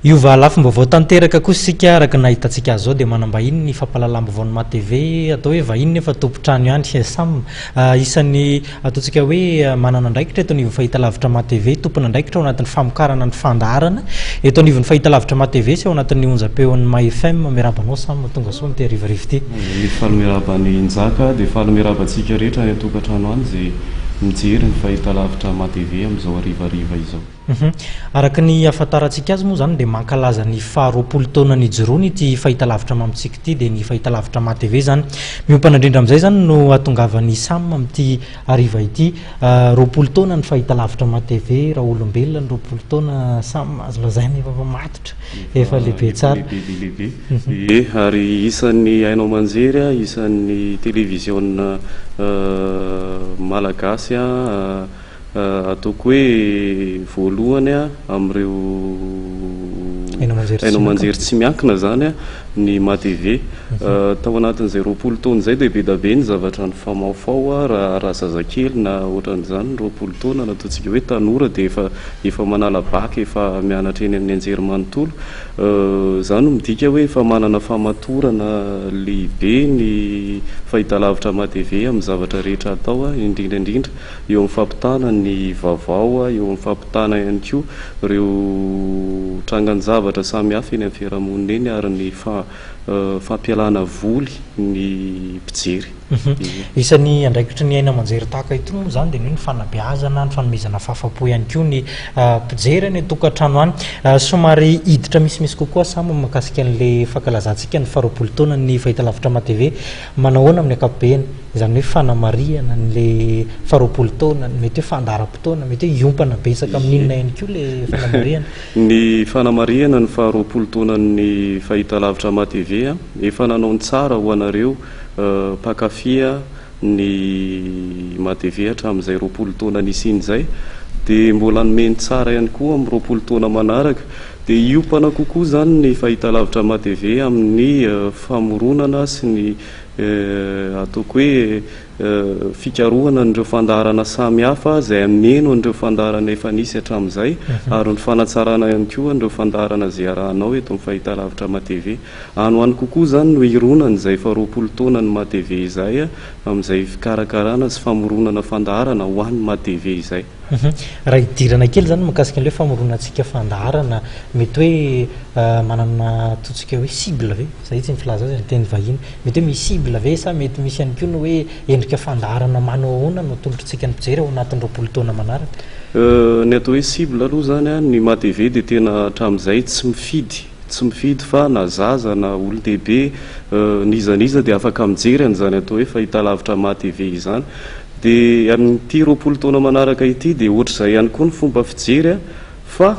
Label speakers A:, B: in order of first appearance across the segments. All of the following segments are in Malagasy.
A: Iova lafim-baovao tanteraka kosa sika araka nahitantsika azy zao dia manambahiny ny fampahalalam-baovao ny MATV atao hoe vahiny nefa tompotrano ihany sam isan'ny ataontsika hoe manana andraikitra eto anivon'ny fahitalavitra MATV tompona andraikitra ao anatin'ny famokarana ny fandaharana eto anivon'ny fahitalavitra MATV sy ao anatin'ny onjam-peon'ny MAFM miarabanao sam tonga soa ny arivarivo ty
B: ny falomirabany njaka dia falomirabantsika rehetra ny tokantrano any zay mijery ny fahitalavitra MATV amin'izao arivariva izao.
A: Araka ny ahafantarantsika azy moa zany dia mankalaza ny faha-roapolo taona ny joroany ity fahitalavitra mamitsika ity dia ny fahitalavitra MATV zany miompana indrindra amin'izay zany no atongavan'ny sam amin'ity hariva ity roapolo taona ny fahitalavitra MATV raha olombelona ny roapolo taona sam azo lazaina efa matotra efa lehibe tsara
B: lehibe ary isan'ny hainao manjery isan'ny télévision malagasy ataoko hoe voalohany amin'ireo hainao manjery tsy miankina zany ny MATV tao anatin'izay roapolo taona izay dia be da be ny zavatra ny famaofao raha zazakely na ohatran'izany roapolo taona na ataontsika hoe tanora dia efa manala baky efa mianatra eny amin'ny anjery manontolo zany no midika hoe efa manana famatorana lehibe ny fahitalavitra MATV amin'ny zavatra rehetra atao indrindraindrindra eo amin'ny fampitana ny vaovao eo amin'ny fampitana ihany koa ireo trangan-javatra samy hafa eny amin'ny fiarahamonina eny ary ny fampialana voly ny mpijery.
A: Isan'ny andraikitra ny aina manjery tahaka ity moa zany dia ny fanabeazana ny fanomezana fahafapo ihany koa ny mpijery ny tokantrano any somary hiditra misimisy kokoa samy mahakasika an'ilay fankalazantsika ny faharoapolo taona ny fahitalavitra MATV manahoana amin'ny ankapobeny izany hoe fanamariana n'ilay faharoapolo taona mety hoe fandaharam-potoana mety hoe iompana betsaka amin'inona ihany koa ilay fanamariana
B: ny fanamariana ny faharoapolo taona ny fahitalavitra MATV efa nanao ny tsara ho anareo mpakafia ny MATV hatramin'izay roapolo taona nisian'izay dia mbola nomeny tsara ihany koa amin'ny roapolo taona manaraka dia iompana kokoa zany ny fahitalavitra MATV amin'ny famoronana sy ny ataoko hoe fikarohana n'ireo fandaharana samy hafa izay ameno an'ireo fandaharana efa nisy hatramin'izay ary ny fanatsarana ihany koa an'ireo fandaharana izay arahanao eto amin'ny fahitalavitra MATV ano any kokoa zany no ironana izay faharoapolo taona ny MATV izay amin'izay fikarakarana sy famoronana fandaharana ho an'ny MATV izay.
A: Raha hidirana kely zany mahakasika an'ilay famoronantsika fandaharana mety hoe manana ataontsika hoe cible ve zay tsy ny filaza azy ny teny vahiny mety hoe misy cible ve sa mety misy ihany koa no hoe endrika fandaharana manao ahoana no atolotritsika ny mpijery ao anatin'ny roapolo taona manaraka
B: ny atao hoe cible aloha zany ny MATV dia tena hatramin'izay tsy mifidy fa na zaza na olon-dehibe nizaniza dia afaka mijery an'izany atao hoe fahitalavitra MATV izany dia amin'ity roapolo taona manaraka ity dia ohatr'izay ihany koa ny fomba fijery fa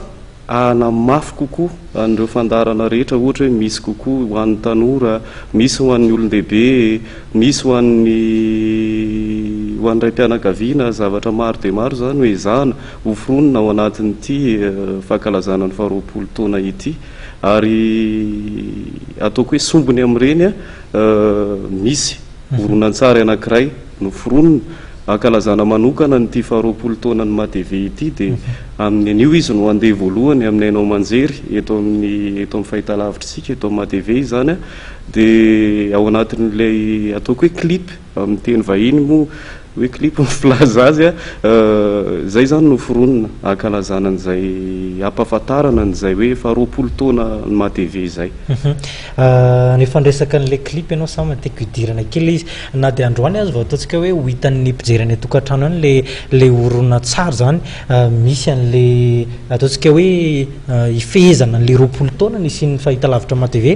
B: anamafy kokoa an'ireo fandaharana rehetra ohatra hoe misy kokoa ho an'ny tanora misy ho an'ny olon-dehibe misy ho an'ray mpianakaviana zavatra maro dia maro zany hoe zana hoforonina ao anatin'ity fankalazana ny faharoapolo taona ity ary ataoko hoe sombony amin'ireny misy horonan-tsary anankiray noforonina ankalazana manokana nyty faharoapolo taona ny MATV ity dia amin'ny anio izy no andeha voalohany amin'ny hainao manjery eto amin'ny fahitalavitrsika eto amin'ny MATV izany dia ao anatin'ilay ataoko hoe clip amin'ny teny vahiny moa hoe clip mifilaza azy zay zany noforonina ankalazana n'izay ampahafantarana n'izay hoe faharoapolo taona ny MATV izay.
A: Nefa ndresaka n'ilay clip ianao samy tiako hidirana kely izy na dia androany azy vao ataontsika hoe ho hitan'ny mpijery any tokantrano any le horonan-tsary zany misy an'ilay ataontsika hoe ifehezana n'ilay roapolo taona nisian'ny fahitalavitra MATV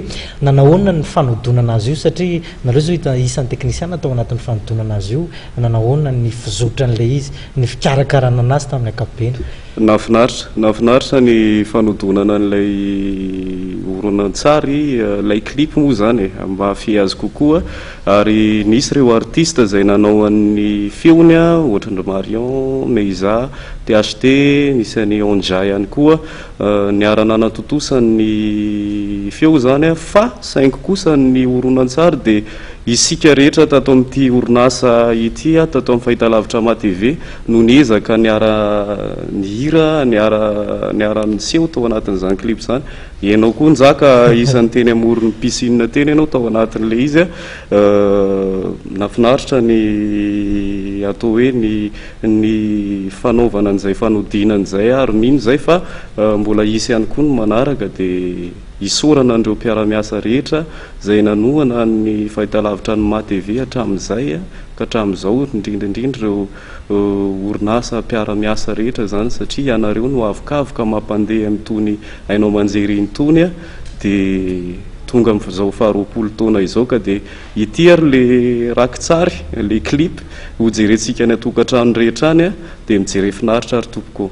A: na nahoana ny fanodonana azy io satria nareo zao isan'ny teknisiana atao anatin'ny fanodonana azy io nahoana ny fizotran'ilay izy ny fikarakarana anazy tamin'ny ankapobeny. Nafinaritra
B: ny fanodonana an'ilay horonan-tsary ilay clip moa zany mahafehy azy kokoa ary nisy ireo artiste izay nanao an'ny feony ohatran'ny Marion Meiza THT nisy any Onja ihany koa niarana natotosany feo zany fa saingy kosa ny horonan-tsary dia isika rehetra tato amin'ity orinasa ity tato amin'ny fahitalavitra MATV no niezaka niara nihira niara niseho tao anatin'izany clip zany ianao koa njaka isan'ny teny amorony piscine teny ianao tao anatin'le izy a nafinaritra ny atao hoe ny fanaovana an'izay fanodinan'izay ary mino zay fa mbola isy ihany koa ny manaraka dia isorana andreo mpiaramiasa rehetra zay nanohana ny fahitalavitra ny matv hatramin'izay ka hatramin'izao indrindraindrindra ireo orinasa mpiaramiasa rehetra zany satria ianareo no avokavoka mampandeha amin'itony ainao manjery nytony a dia tonga amin'izao faharoapolo taona izao ka dia ity ary le rakitsary le clip hojerentsika ny atokantrano rehetra any a dia mijery finaritra ary tompoko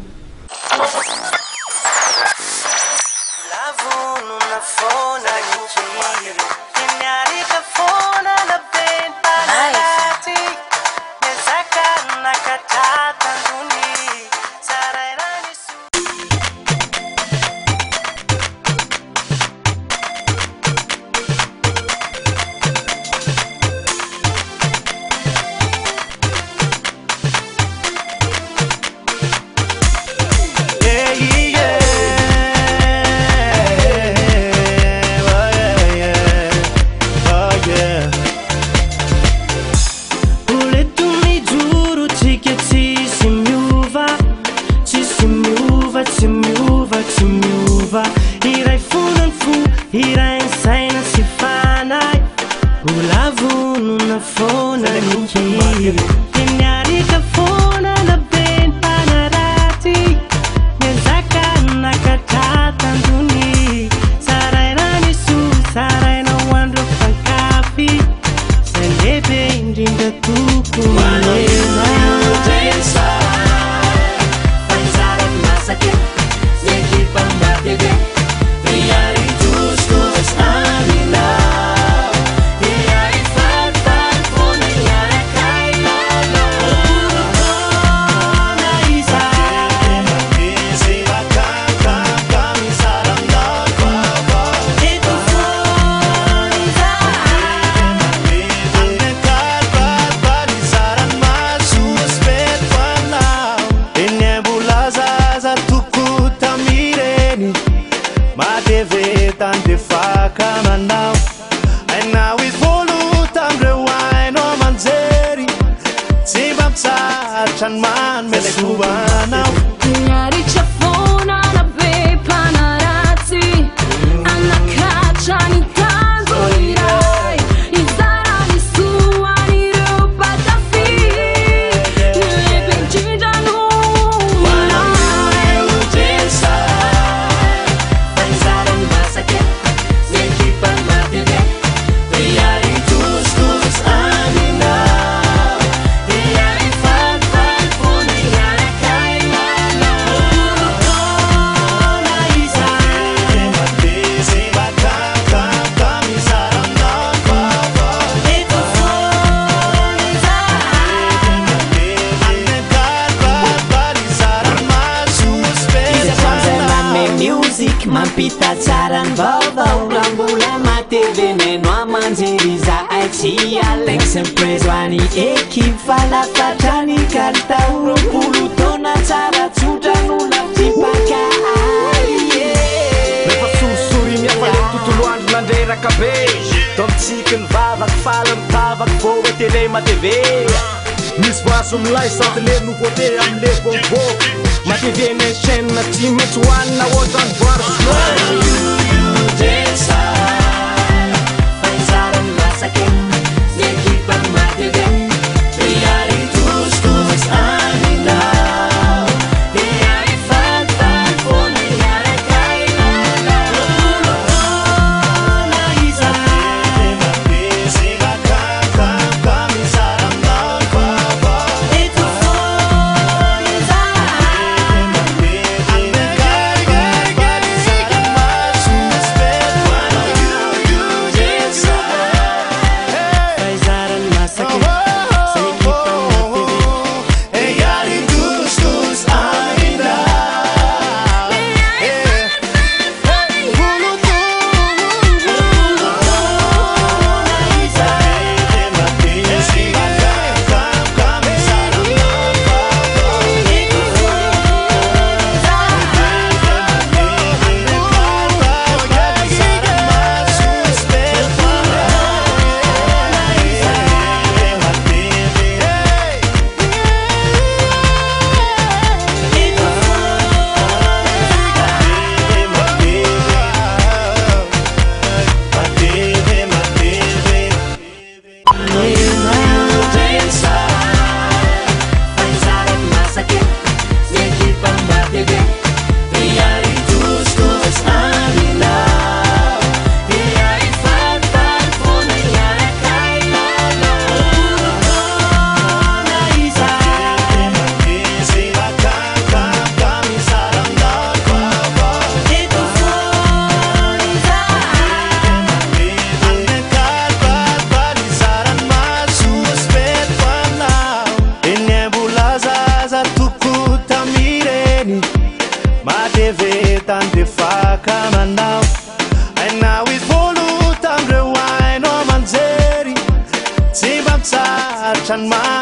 C: Nisy vaso milay santelé nouveauté am'le bonbo ma TV ny chaîne tsy maintsy hoanina ohatrany voary san